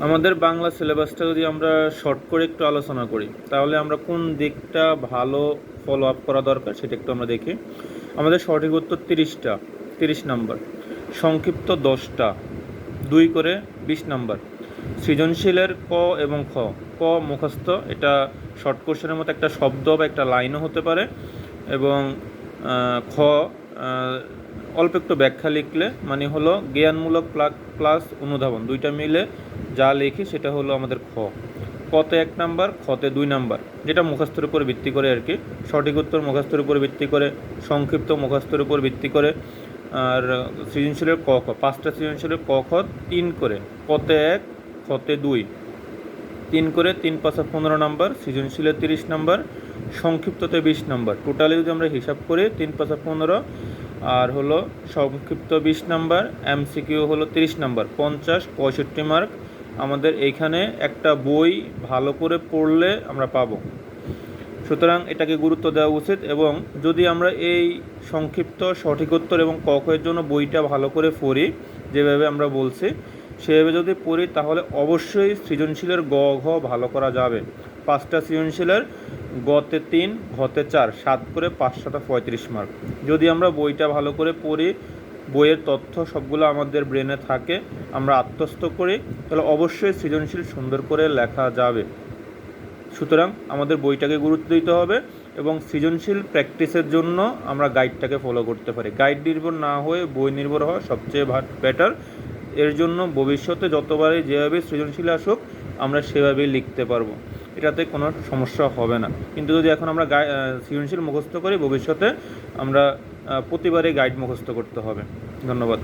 আমাদের বাংলা সিলেবাসটা যদি আমরা শর্ট করে একটু আলোচনা করি, তাহলে আমরা কোন দিকটা ভালো ফলো আপ করা দরকার সেটা একটু আমরা দেখি। আমাদের সঠিক উত্তর 30টা, 30 নাম্বার। সংক্ষিপ্ত 10টা, 2 করে 20 নাম্বার। সৃজনশীলের ক এবং খ। ক মুখস্থ, এটা শর্ট কোশ্চেনের মতো একটা শব্দ বা একটা লাইনও হতে পারে, এবং খ অল্প একটু ব্যাখ্যা লিখলে মানে হলো জ্ঞানমূলক প্লাস অনুধাবন, দুইটা মিলে যা লিখি সেটা হলো আমাদের খ। কতে 1 নাম্বার, খতে 2 নাম্বার, যেটা মুখস্থের উপর ভিত্তি করে আর কি। সঠিক উত্তর মুখস্থের উপর ভিত্তি করে, সংক্ষিপ্ত মুখস্থের উপর ভিত্তি করে। আর সৃজনশীলের ক খ, 5টা সৃজনশীলের ক খ 3 করে, কতে 1, খতে 2, 3 করে, 3 5 15 নাম্বার। সৃজনশীলের 30 নাম্বার, সংক্ষিপ্ততে 20 নাম্বার। টোটালি যদি আমরা হিসাব করি 3 5 15, আর হলো সংক্ষিপ্ত 20 নাম্বার, এমসিকিউ হলো 30 নাম্বার, 50 65 মার্ক আমাদের এইখানে একটা বই ভালো করে পড়লে আমরা পাবো। সুতরাং এটাকে গুরুত্ব দেওয়া উচিত, এবং যদি আমরা এই সংক্ষিপ্ত, সঠিক উত্তর এবং ক খ এর জন্য বইটা ভালো করে পড়ি, যেভাবে আমরা বলছি সেভাবে যদি পড়ি, তাহলে অবশ্যই সৃজনশীলের গ ঘ ভালো করা যাবে। 5টা সৃজনশীলের গতে 3, ঘতে 4, 7 করে 5 7 35 মার্ক। যদি আমরা বইটা ভালো করে পড়ি, বইয়ের তথ্য সবগুলো আমাদের ব্রেনে থাকে, আমরা আত্মস্থ করি, তাহলে অবশ্যই সৃজনশীল সুন্দর করে লেখা যাবে। সুতরাং আমাদের বইটাকে গুরুত্ব দিতে হবে, এবং সৃজনশীল প্র্যাকটিসের জন্য আমরা গাইডটাকে ফলো করতে পারি। গাইড নির্ভর না হয়ে বই নির্ভর হওয়া সবচেয়ে বেটার। এর জন্য ভবিষ্যতে যতবারই যেভাবে সৃজনশীল আসুক আমরা সেভাবেই লিখতে পারবো, এটাতে কোনো সমস্যা হবে না। কিন্তু যদি এখন আমরা সৃজনশীল মুখস্থ করি, ভবিষ্যতে আমরা প্রতিবারই গাইড মুখস্থ করতে হবে। ধন্যবাদ।